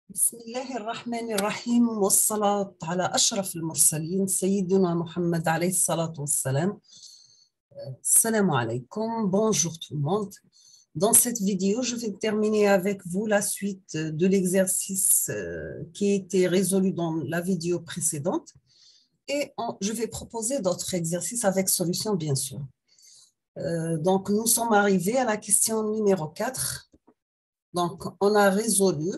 بسم الله الرحمن الرحيم والصلاة على أشرف المرسلين سيدنا محمد عليه الصلاة والسلام. Salam alaikum, bonjour tout le monde. Dans cette vidéo, je vais terminer avec vous la suite de l'exercice qui a été résolu dans la vidéo précédente et je vais proposer d'autres exercices avec solution bien sûr. Donc nous sommes arrivés à la question numéro 4. Donc on a résolu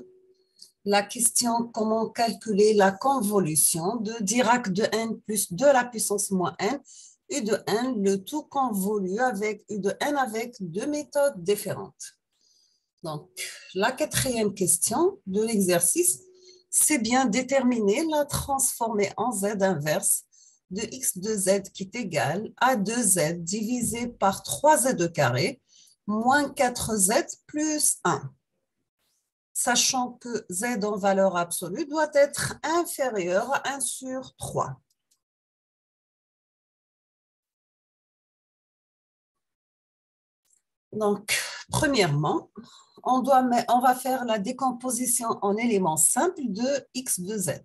la question comment calculer la convolution de Dirac de n plus 2 à la puissance moins n, U de n, le tout convolu avec U de n avec deux méthodes différentes. Donc, la quatrième question de l'exercice, c'est bien déterminer la transformée en z inverse de x de z qui est égal à 2z divisé par 3z carré moins 4z plus 1. Sachant que z en valeur absolue doit être inférieur à 1 sur 3. Donc, premièrement, on va faire la décomposition en éléments simples de x de z.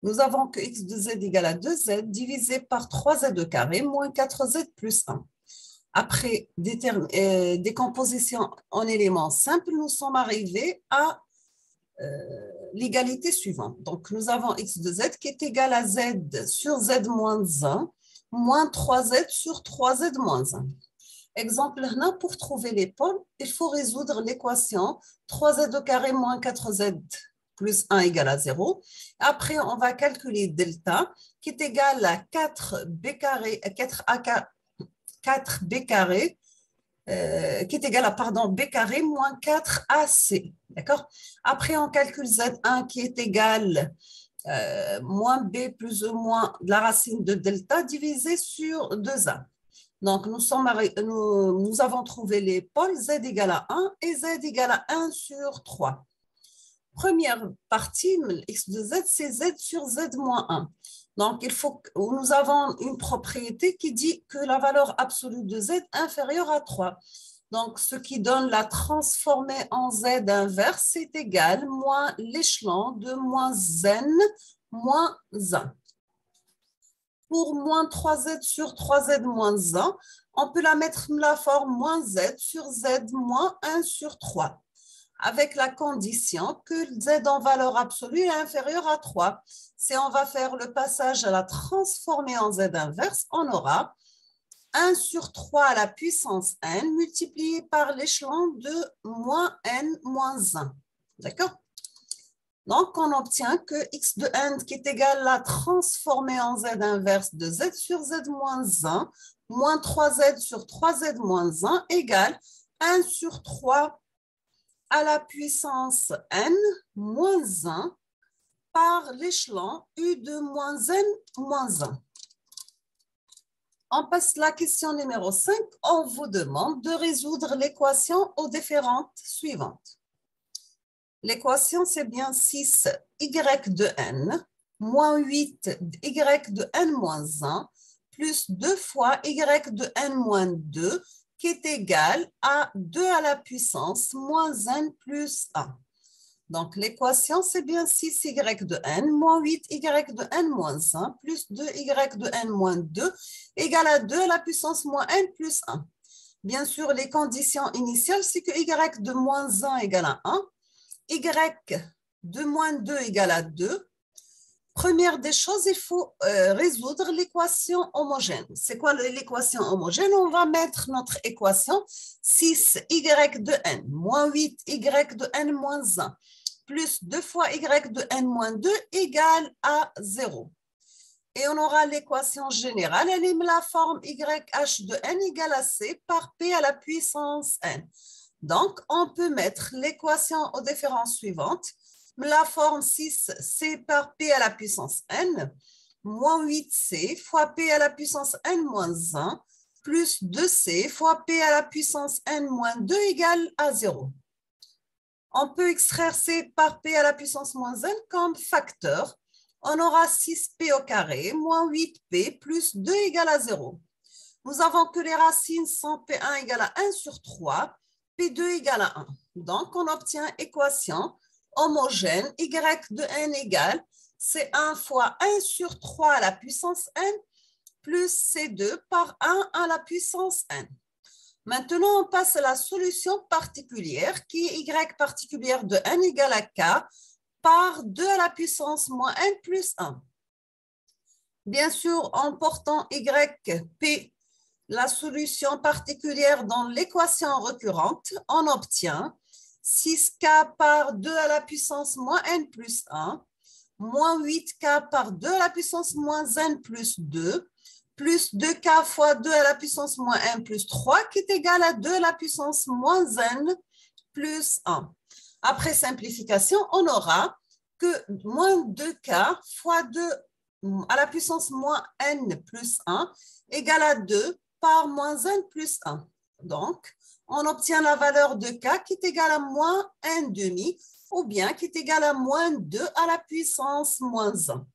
Nous avons que x de z égale à 2z divisé par 3z carré moins 4z plus 1. Après décomposition en éléments simples, nous sommes arrivés à l'égalité suivante. Donc, nous avons x de z qui est égal à z sur z moins 1 moins 3z sur 3z moins 1. Exemple, pour trouver les pôles, il faut résoudre l'équation 3z au carré moins 4z plus 1 égale à 0. Après, on va calculer delta qui est égal à 4b carré, 4b carré qui est égal à, b carré moins 4ac. D'accord? Après, on calcule z1 qui est égal moins b plus ou moins la racine de delta divisé sur 2a. Donc, nous avons trouvé les pôles z égale à 1 et z égale à 1 sur 3. Première partie, x de z, c'est z sur z moins 1. Donc, nous avons une propriété qui dit que la valeur absolue de z est inférieure à 3. Donc, ce qui donne la transformée en z inverse, c'est égal moins l'échelon de moins n moins 1. Pour moins 3z sur 3z moins 1, on peut la mettre la forme moins z sur z moins 1 sur 3, avec la condition que z en valeur absolue est inférieur à 3. Si on va faire le passage à la transformée en z inverse, on aura 1 sur 3 à la puissance n multiplié par l'échelon de moins n moins 1. D'accord? Donc, on obtient que x de n qui est égal à la transformée en z inverse de z sur z moins 1 moins 3z sur 3z moins 1 égale 1 sur 3 à la puissance n moins 1 par l'échelon u de moins n moins 1. On passe à la question numéro 5. On vous demande de résoudre l'équation aux différentes suivantes. L'équation, c'est bien 6y de n moins 8y de n moins 1 plus 2 fois y de n moins 2 qui est égal à 2 à la puissance moins n plus 1. Donc, l'équation, c'est bien 6y de n moins 8y de n moins 1 plus 2y de n moins 2 égale à 2 à la puissance moins n plus 1. Bien sûr, les conditions initiales, c'est que y de moins 1 égale à 1, y de moins 2 égale à 2. Première des choses, il faut résoudre l'équation homogène. C'est quoi l'équation homogène? On va mettre notre équation 6y de n moins 8y de n moins 1 plus 2 fois y de n moins 2 égale à 0. Et on aura l'équation générale, elle est la forme yh de n égale à c par p à la puissance n. Donc, on peut mettre l'équation aux différences suivantes. La forme 6c par p à la puissance n, moins 8c fois p à la puissance n moins 1, plus 2c fois p à la puissance n moins 2 égale à 0. On peut extraire c par p à la puissance moins n comme facteur. On aura 6p au carré moins 8p plus 2 égale à 0. Nous avons que les racines sont P1 égale à 1 sur 3, P2 égale à 1. Donc, on obtient équation homogène, y de n égale, c'est 1 fois 1 sur 3 à la puissance n plus C2 par 1 à la puissance n. Maintenant, on passe à la solution particulière qui est y particulière de n égale à k par 2 à la puissance moins n plus 1. Bien sûr, en portant yp, la solution particulière dans l'équation récurrente, on obtient 6k par 2 à la puissance moins n plus 1, moins 8k par 2 à la puissance moins n plus 2, plus 2k fois 2 à la puissance moins n plus 3, qui est égal à 2 à la puissance moins n plus 1. Après simplification, on aura que moins 2k fois 2 à la puissance moins n plus 1 égale à 2 par moins n plus 1. Donc, on obtient la valeur de k qui est égale à moins n demi ou bien qui est égale à moins 2 à la puissance moins 1.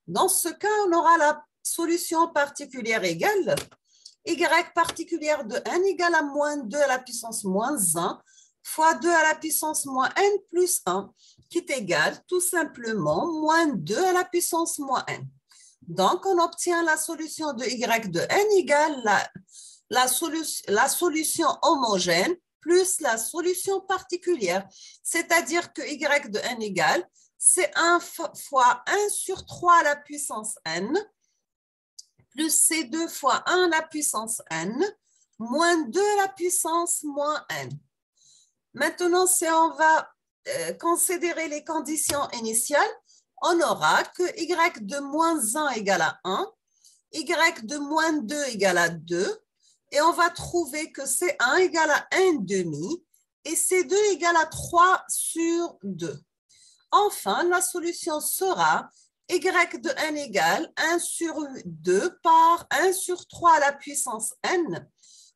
Dans ce cas, on aura la solution particulière égale y particulière de n égale à moins 2 à la puissance moins 1 fois 2 à la puissance moins n plus 1 qui est égal tout simplement moins 2 à la puissance moins n. Donc, on obtient la solution de y de n égale la solution homogène plus la solution particulière, c'est-à-dire que y de n égale, c'est 1 fois 1 sur 3 à la puissance n, plus C2 fois 1 à la puissance n, moins 2 à la puissance moins n. Maintenant, si on va considérer les conditions initiales, on aura que y de moins 1 égale à 1, y de moins 2 égale à 2, et on va trouver que C1 égale à 1 demi et C2 égale à 3 sur 2. Enfin, la solution sera y de n égale 1 sur 2 par 1 sur 3 à la puissance n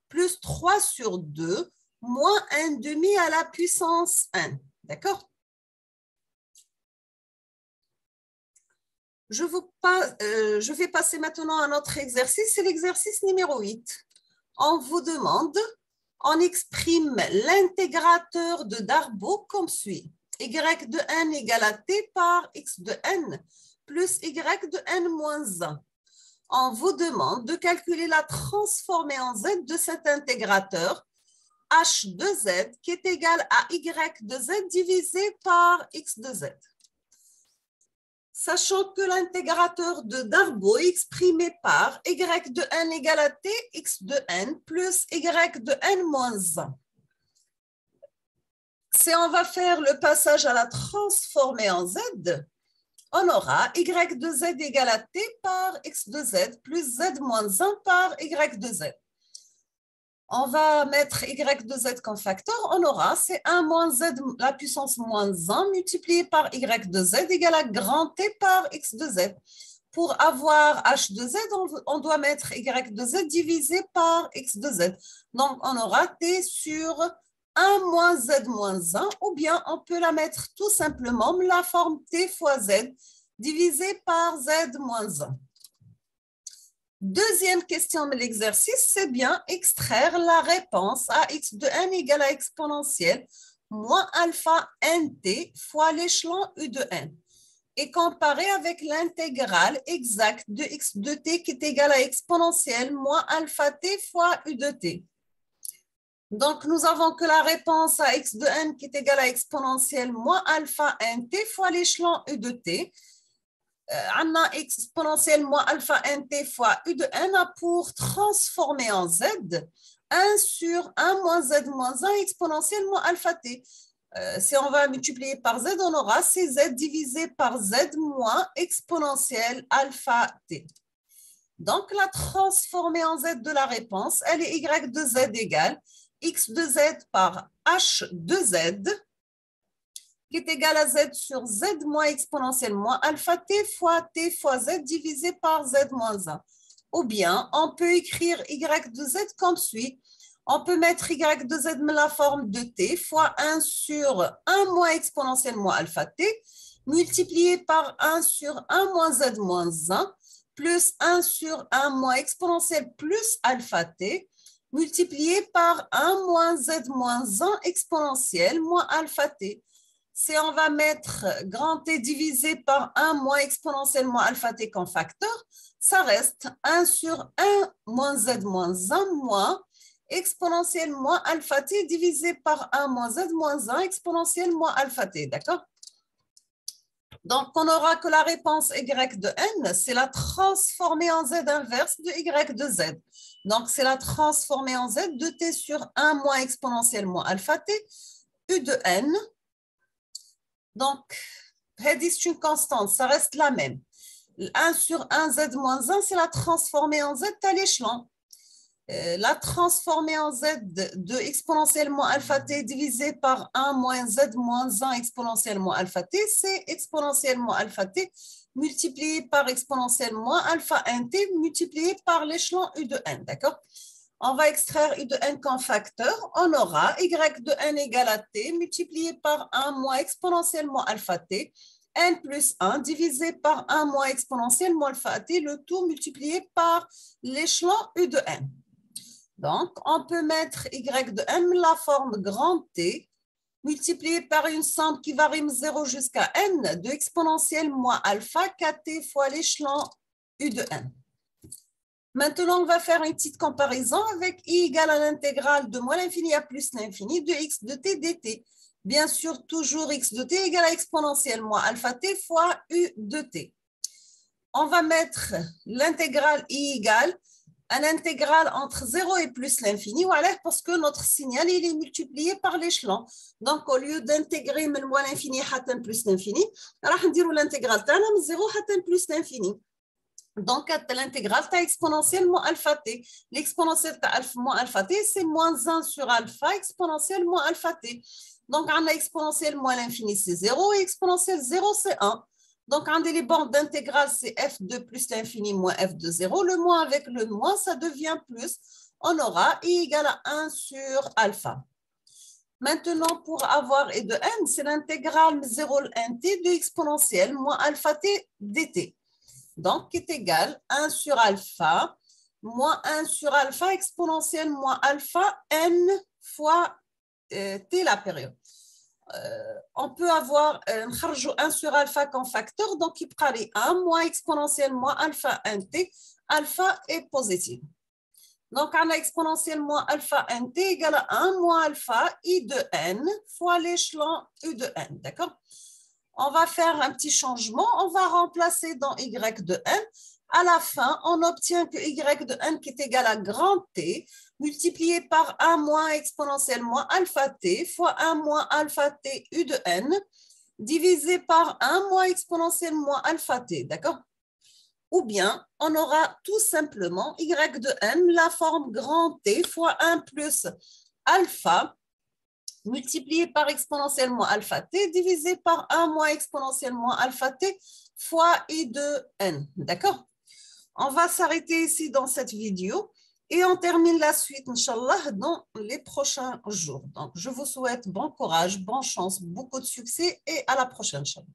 plus 3 sur 2 moins 1 demi à la puissance n. D'accord? Je vais passer maintenant à notre exercice, c'est l'exercice numéro 8. On vous demande, on exprime l'intégrateur de Darboux comme suit. Y de n égale à t par x de n plus y de n moins 1. On vous demande de calculer la transformée en z de cet intégrateur h de z qui est égal à y de z divisé par x de z. Sachant que l'intégrateur de Darboux est exprimé par y de n égale à t x de n plus y de n moins 1. Si on va faire le passage à la transformée en z, on aura y de z égale à t par x de z plus z moins 1 par y de z. On va mettre y de z comme facteur, on aura c'est 1 moins z la puissance moins 1 multiplié par y de z égale à grand t par x de z. Pour avoir h de z, on doit mettre y de z divisé par x de z. Donc, on aura t sur 1 moins z moins 1, ou bien on peut la mettre tout simplement la forme t fois z divisé par z moins 1. Deuxième question de l'exercice, c'est bien extraire la réponse à x de n égale à exponentielle moins alpha nt fois l'échelon u de n et comparer avec l'intégrale exacte de x de t qui est égale à exponentielle moins alpha t fois u de t. Donc, nous avons que la réponse à x de n qui est égale à exponentielle moins alpha nt fois l'échelon u de t. On a exponentielle moins alpha nt fois u de n pour transformer en z 1 sur 1 moins z moins 1 exponentielle moins alpha t. Si on va multiplier par z, on aura cz divisé par z moins exponentielle alpha t. Donc, la transformée en z de la réponse, elle est y de z égale x de z par h de z qui est égal à z sur z moins exponentielle moins alpha t fois z divisé par z moins 1. Ou bien, on peut écrire y de z comme suit. On peut mettre y de z dans la forme de t fois 1 sur 1 moins exponentielle moins alpha t multiplié par 1 sur 1 moins z moins 1 plus 1 sur 1 moins exponentielle plus alpha t multiplié par 1 moins z moins 1 exponentielle moins alpha t. Si on va mettre grand T divisé par 1 moins exponentiellement alpha T comme facteur, ça reste 1 sur 1 moins Z moins 1 moins exponentielle moins alpha T divisé par 1 moins Z moins 1 exponentielle moins alpha T, d'accord? Donc, on aura que la réponse Y de N, c'est la transformée en Z inverse de Y de Z. Donc, c'est la transformée en Z de T sur 1 moins exponentielle moins alpha T, U de N. Donc, c'est une constante, ça reste la même. 1 sur 1 Z moins 1, c'est la transformée en Z à l'échelon. La transformée en Z de exponentiellement alpha T divisé par 1 moins Z moins 1 exponentiellement alpha T, c'est exponentiellement alpha T multiplié par exponentiellement alpha nt multiplié par l'échelon U de N, d'accord? On va extraire U de N comme facteur. On aura Y de N égale à T multiplié par 1 moins exponentiellement alpha T, N plus 1 divisé par 1 moins exponentiellement alpha T, le tout multiplié par l'échelon U de N. Donc, on peut mettre Y de N, la forme grand T, multiplié par une somme qui varie de 0 jusqu'à N de exponentielle moins alpha kt fois l'échelon U de N. Maintenant, on va faire une petite comparaison avec I égale à l'intégrale de moins l'infini à plus l'infini de x de t dt. Bien sûr, toujours x de t égale à exponentielle moins alpha t fois U de t. On va mettre l'intégrale I égale à l'intégrale entre 0 et plus l'infini, parce que notre signal il est multiplié par l'échelon. Donc, au lieu d'intégrer من moins l'infini à plus l'infini, راح نديروا l'intégrale تاعنا من 0 à plus l'infini. Donc, l'intégrale est exponentielle moins alpha t. L'exponentielle moins alpha t, c'est moins 1 sur alpha exponentielle moins alpha t. Donc, on a exponentielle moins l'infini, c'est 0, et exponentielle 0, c'est 1. Donc, un des bornes d'intégrale, c'est f de plus l'infini moins f de 0. Le moins avec le moins, ça devient plus. On aura I égale à 1 sur alpha. Maintenant, pour avoir I de n, c'est l'intégrale 0 nt de exponentielle moins alpha t dt. Donc, qui est égal à 1 sur alpha moins 1 sur alpha exponentielle moins alpha n fois t la période. On peut avoir 1 sur alpha comme facteur, donc il prend les 1 moins exponentielle moins alpha nt, alpha est positif. Donc, on a exponentielle moins alpha nt égale à 1 moins alpha i de n fois l'échelon u de n, d'accord? On va faire un petit changement, on va remplacer dans y de n. À la fin, on obtient que y de n qui est égal à grand T multiplié par 1 moins exponentielle moins alpha T fois 1 moins alpha T u de n divisé par 1 moins exponentielle moins alpha T, d'accord? Ou bien, on aura tout simplement y de n, la forme grand T fois 1 plus alpha multiplié par exponentiellement alpha t divisé par 1 moins exponentiellement alpha t fois i de n. D'accord? On va s'arrêter ici dans cette vidéo et on termine la suite, Inch'Allah, dans les prochains jours. Donc, je vous souhaite bon courage, bonne chance, beaucoup de succès et à la prochaine, Inch'Allah.